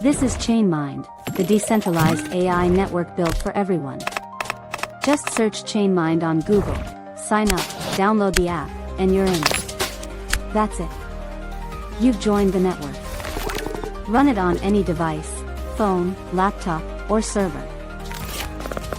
This is ChainMind, the decentralized AI network built for everyone. Just search ChainMind on Google, sign up, download the app, and you're in. That's it. You've joined the network. Run it on any device, phone, laptop, or server.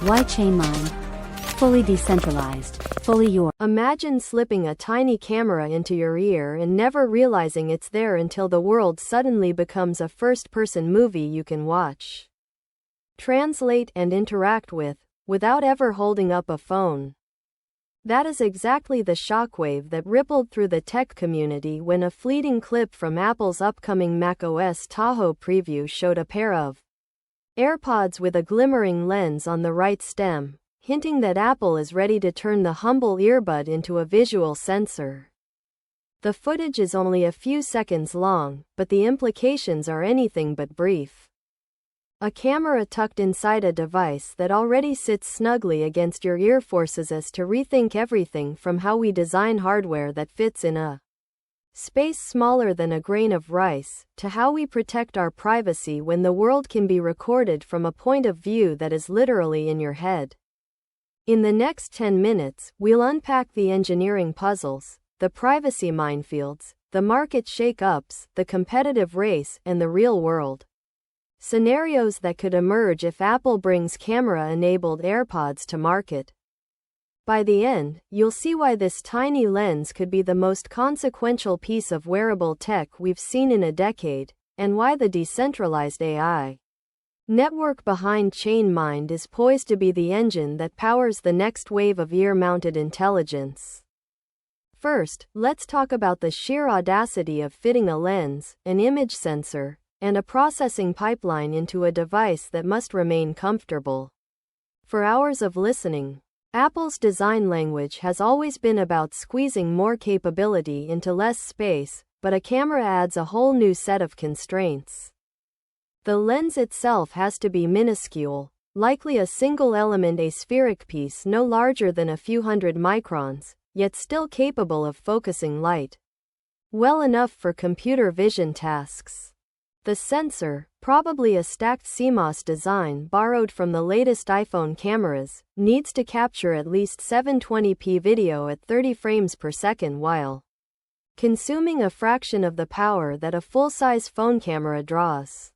Why ChainMind? Fully decentralized, fully yours. Imagine slipping a tiny camera into your ear and never realizing it's there until the world suddenly becomes a first-person movie you can watch, translate, and interact with, without ever holding up a phone. That is exactly the shockwave that rippled through the tech community when a fleeting clip from Apple's upcoming macOS Tahoe preview showed a pair of AirPods with a glimmering lens on the right stem, hinting that Apple is ready to turn the humble earbud into a visual sensor. The footage is only a few seconds long, but the implications are anything but brief. A camera tucked inside a device that already sits snugly against your ear forces us to rethink everything from how we design hardware that fits in a space smaller than a grain of rice, to how we protect our privacy when the world can be recorded from a point of view that is literally in your head. In the next 10 minutes, we'll unpack the engineering puzzles, the privacy minefields, the market shake-ups, the competitive race, and the real-world scenarios that could emerge if Apple brings camera-enabled AirPods to market. By the end, you'll see why this tiny lens could be the most consequential piece of wearable tech we've seen in a decade, and why the decentralized AI network behind ChainMind is poised to be the engine that powers the next wave of ear-mounted intelligence. First, let's talk about the sheer audacity of fitting a lens, an image sensor, and a processing pipeline into a device that must remain comfortable for hours of listening. Apple's design language has always been about squeezing more capability into less space, but a camera adds a whole new set of constraints. The lens itself has to be minuscule, likely a single-element aspheric piece no larger than a few hundred microns, yet still capable of focusing light well enough for computer vision tasks. The sensor, probably a stacked CMOS design borrowed from the latest iPhone cameras, needs to capture at least 720p video at 30 frames per second while consuming a fraction of the power that a full-size phone camera draws.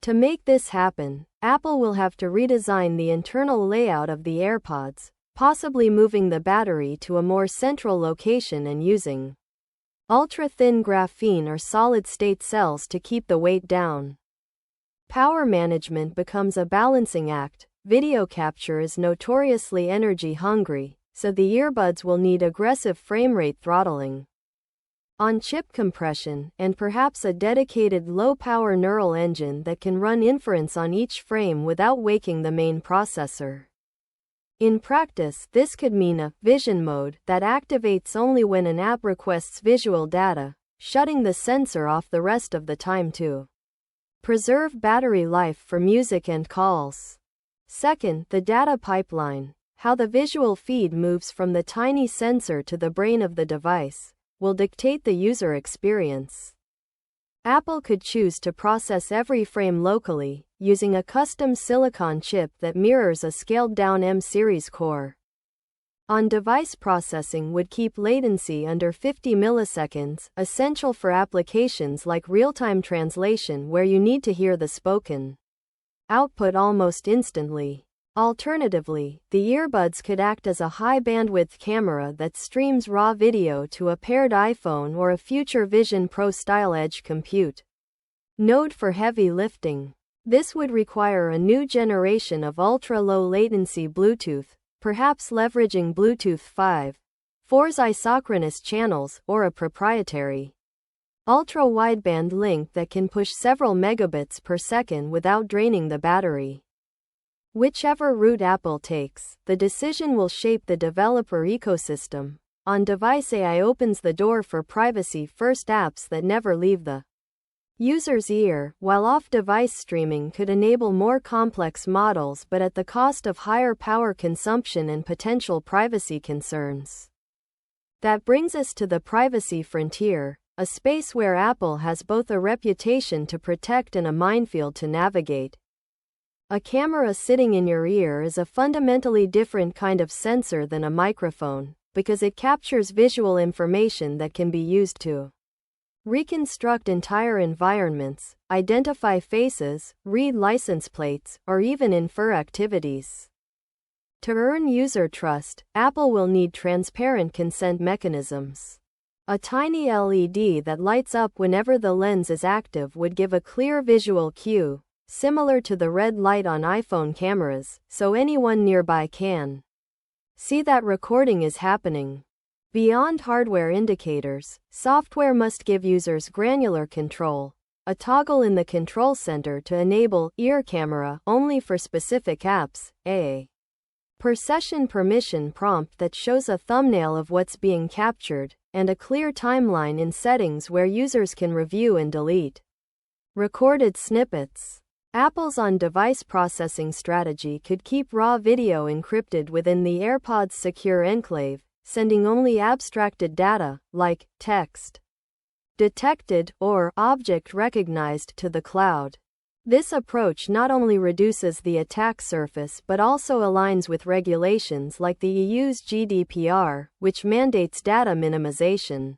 To make this happen, Apple will have to redesign the internal layout of the AirPods, possibly moving the battery to a more central location and using ultra-thin graphene or solid-state cells to keep the weight down. Power management becomes a balancing act. Video capture is notoriously energy-hungry, so the earbuds will need aggressive frame rate throttling, on-chip compression, and perhaps a dedicated low-power neural engine that can run inference on each frame without waking the main processor. In practice, this could mean a vision mode that activates only when an app requests visual data, shutting the sensor off the rest of the time to preserve battery life for music and calls. Second, the data pipeline, how the visual feed moves from the tiny sensor to the brain of the device, will dictate the user experience. Apple could choose to process every frame locally, using a custom silicon chip that mirrors a scaled-down M-series core. On-device processing would keep latency under 50 milliseconds, essential for applications like real-time translation where you need to hear the spoken output almost instantly. Alternatively, the earbuds could act as a high-bandwidth camera that streams raw video to a paired iPhone or a future Vision Pro-style edge compute node for heavy lifting. This would require a new generation of ultra-low latency Bluetooth, perhaps leveraging Bluetooth 5.4's isochronous channels, or a proprietary ultra-wideband link that can push several megabits per second without draining the battery. Whichever route Apple takes, the decision will shape the developer ecosystem. On-device AI opens the door for privacy-first apps that never leave the user's ear, while off-device streaming could enable more complex models but at the cost of higher power consumption and potential privacy concerns. That brings us to the privacy frontier. a space where Apple has both a reputation to protect and a minefield to navigate. A camera sitting in your ear is a fundamentally different kind of sensor than a microphone, because it captures visual information that can be used to reconstruct entire environments, identify faces, read license plates, or even infer activities. To earn user trust, Apple will need transparent consent mechanisms. A tiny LED that lights up whenever the lens is active would give a clear visual cue, similar to the red light on iPhone cameras, so anyone nearby can see that recording is happening. Beyond hardware indicators, software must give users granular control, a toggle in the control center to enable ear camera only for specific apps, a per session permission prompt that shows a thumbnail of what's being captured, and a clear timeline in settings where users can review and delete recorded snippets. Apple's on-device processing strategy could keep raw video encrypted within the AirPods' secure enclave, sending only abstracted data, like text detected or object recognized, to the cloud. This approach not only reduces the attack surface but also aligns with regulations like the EU's GDPR, which mandates data minimization.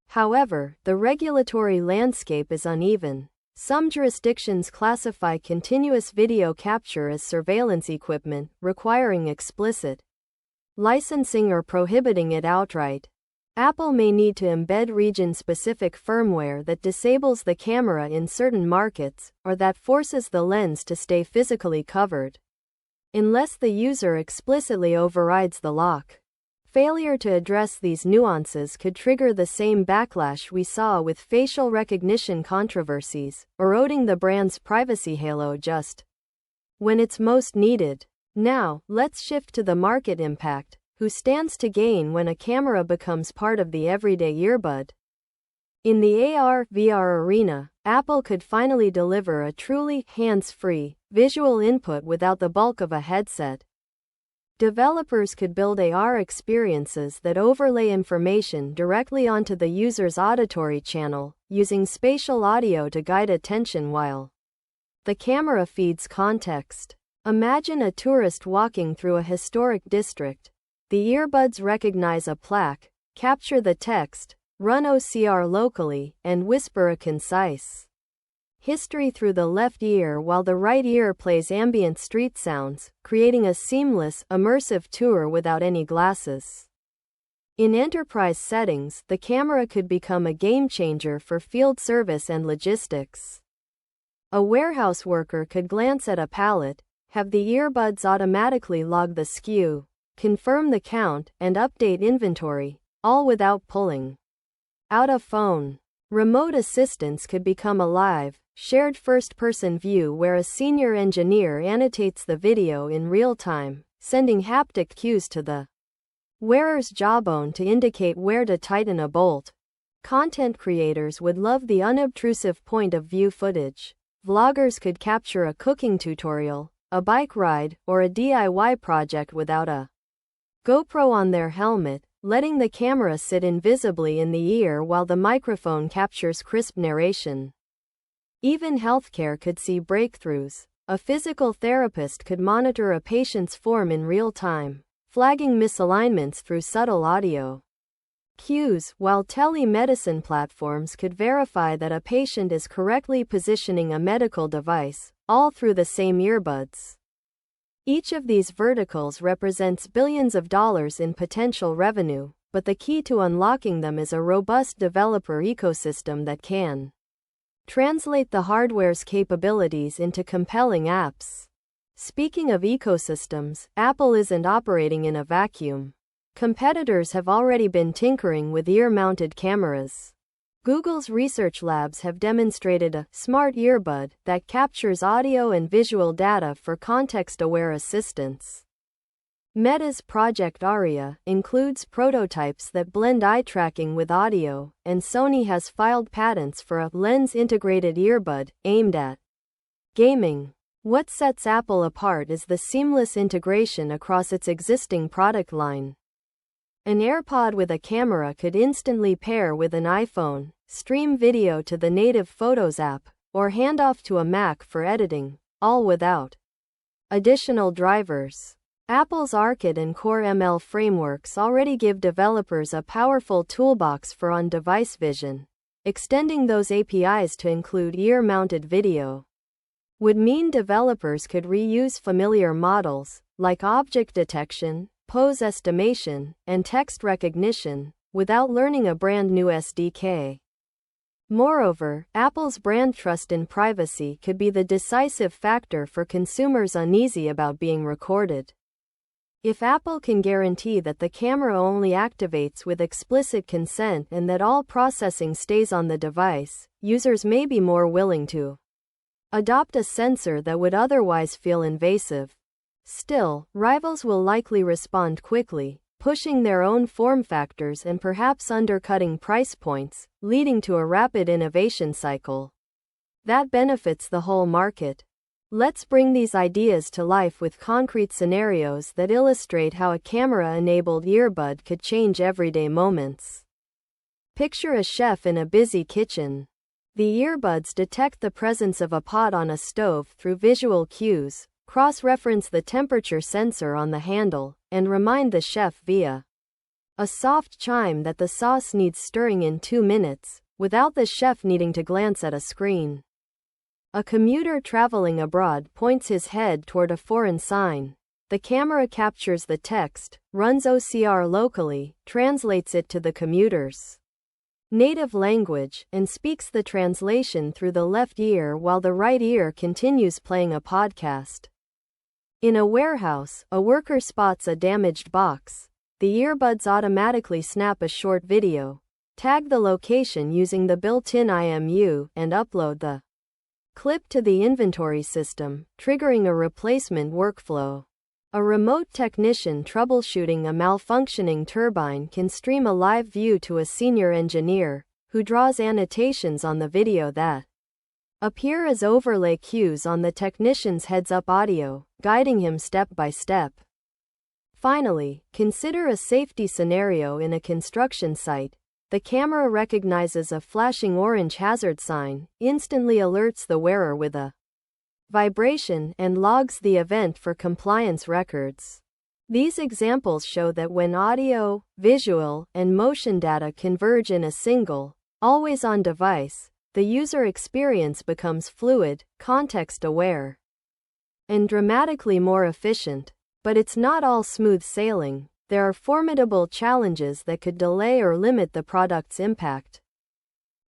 However, the regulatory landscape is uneven. Some jurisdictions classify continuous video capture as surveillance equipment, requiring explicit licensing or prohibiting it outright. Apple may need to embed region-specific firmware that disables the camera in certain markets, or that forces the lens to stay physically covered, unless the user explicitly overrides the lock. Failure to address these nuances could trigger the same backlash we saw with facial recognition controversies, eroding the brand's privacy halo just when it's most needed. Now, let's shift to the market impact. Who stands to gain when a camera becomes part of the everyday earbud? In the AR/VR arena, Apple could finally deliver a truly hands-free visual input without the bulk of a headset. Developers could build AR experiences that overlay information directly onto the user's auditory channel, using spatial audio to guide attention while the camera feeds context. Imagine a tourist walking through a historic district. The earbuds recognize a plaque, capture the text, run OCR locally, and whisper a concise history through the left ear while the right ear plays ambient street sounds, creating a seamless, immersive tour without any glasses. In enterprise settings, the camera could become a game changer for field service and logistics. A warehouse worker could glance at a pallet, have the earbuds automatically log the SKU, confirm the count, and update inventory, all without pulling out a phone. Remote assistance could become a live, shared first-person view where a senior engineer annotates the video in real time, sending haptic cues to the wearer's jawbone to indicate where to tighten a bolt. Content creators would love the unobtrusive point-of-view footage. Vloggers could capture a cooking tutorial, a bike ride, or a DIY project without a GoPro on their helmet, letting the camera sit invisibly in the ear while the microphone captures crisp narration. Even healthcare could see breakthroughs. A physical therapist could monitor a patient's form in real time, flagging misalignments through subtle audio cues, while telemedicine platforms could verify that a patient is correctly positioning a medical device, all through the same earbuds. Each of these verticals represents billions of dollars in potential revenue, but the key to unlocking them is a robust developer ecosystem that can translate the hardware's capabilities into compelling apps. Speaking of ecosystems, Apple isn't operating in a vacuum. Competitors have already been tinkering with ear-mounted cameras. Google's research labs have demonstrated a smart earbud that captures audio and visual data for context-aware assistance. Meta's Project Aria includes prototypes that blend eye tracking with audio, and Sony has filed patents for a lens-integrated earbud aimed at gaming. What sets Apple apart is the seamless integration across its existing product line. An AirPod with a camera could instantly pair with an iPhone, stream video to the native Photos app, or hand off to a Mac for editing, all without additional drivers. Apple's Arcade and Core ML frameworks already give developers a powerful toolbox for on-device vision. Extending those APIs to include ear-mounted video would mean developers could reuse familiar models, like object detection, pose estimation, and text recognition, without learning a brand new SDK. Moreover, Apple's brand trust in privacy could be the decisive factor for consumers uneasy about being recorded. If Apple can guarantee that the camera only activates with explicit consent and that all processing stays on the device, users may be more willing to adopt a sensor that would otherwise feel invasive. Still, rivals will likely respond quickly, pushing their own form factors and perhaps undercutting price points, leading to a rapid innovation cycle that benefits the whole market. Let's bring these ideas to life with concrete scenarios that illustrate how a camera-enabled earbud could change everyday moments. Picture a chef in a busy kitchen. The earbuds detect the presence of a pot on a stove through visual cues, cross-reference the temperature sensor on the handle, and remind the chef via a soft chime that the sauce needs stirring in 2 minutes, without the chef needing to glance at a screen. A commuter traveling abroad points his head toward a foreign sign. The camera captures the text, runs OCR locally, translates it to the commuter's native language, and speaks the translation through the left ear while the right ear continues playing a podcast. In a warehouse, a worker spots a damaged box. The earbuds automatically snap a short video, tag the location using the built-in IMU, and upload the clip to the inventory system, triggering a replacement workflow. A remote technician troubleshooting a malfunctioning turbine can stream a live view to a senior engineer, who draws annotations on the video that appear as overlay cues on the technician's heads-up audio, guiding him step by step. Finally, consider a safety scenario in a construction site. The camera recognizes a flashing orange hazard sign, instantly alerts the wearer with a vibration, and logs the event for compliance records. These examples show that when audio, visual, and motion data converge in a single, always-on device, the user experience becomes fluid, context-aware, and dramatically more efficient. But it's not all smooth sailing. There are formidable challenges that could delay or limit the product's impact.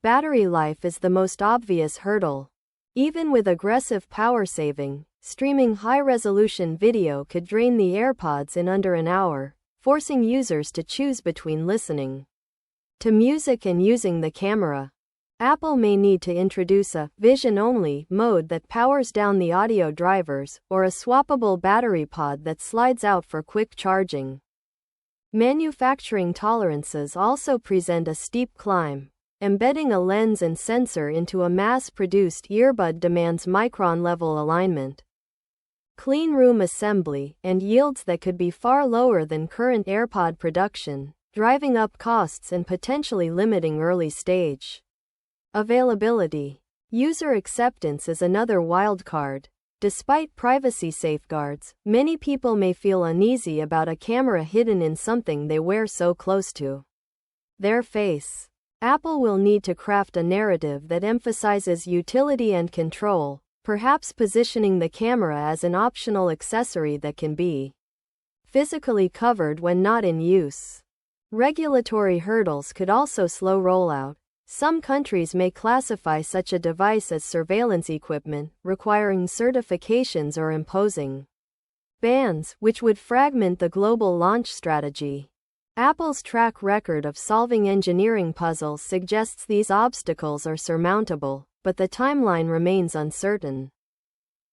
Battery life is the most obvious hurdle. Even with aggressive power saving, streaming high-resolution video could drain the AirPods in under an hour, forcing users to choose between listening to music and using the camera. Apple may need to introduce a vision-only mode that powers down the audio drivers, or a swappable battery pod that slides out for quick charging. Manufacturing tolerances also present a steep climb. Embedding a lens and sensor into a mass-produced earbud demands micron-level alignment, clean room assembly, and yields that could be far lower than current AirPod production, driving up costs and potentially limiting early-stage availability. User acceptance is another wildcard. Despite privacy safeguards, many people may feel uneasy about a camera hidden in something they wear so close to their face. Apple will need to craft a narrative that emphasizes utility and control, perhaps positioning the camera as an optional accessory that can be physically covered when not in use. Regulatory hurdles could also slow rollout. Some countries may classify such a device as surveillance equipment, requiring certifications or imposing bans, which would fragment the global launch strategy. Apple's track record of solving engineering puzzles suggests these obstacles are surmountable, but the timeline remains uncertain.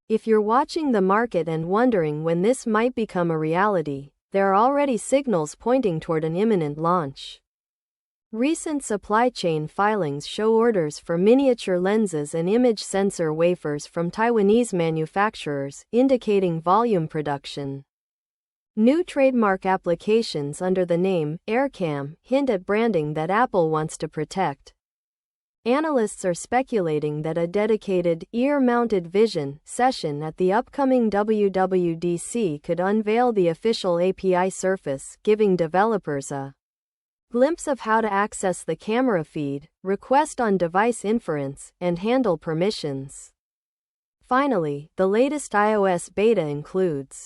If you're watching the market and wondering when this might become a reality, there are already signals pointing toward an imminent launch. Recent supply chain filings show orders for miniature lenses and image sensor wafers from Taiwanese manufacturers, indicating volume production New trademark applications under the name AirCam hint at branding that Apple wants to protect. Analysts are speculating that a dedicated, ear-mounted vision session at the upcoming WWDC could unveil the official API surface, giving developers a glimpse of how to access the camera feed, request on-device inference, and handle permissions. Finally, the latest iOS beta includes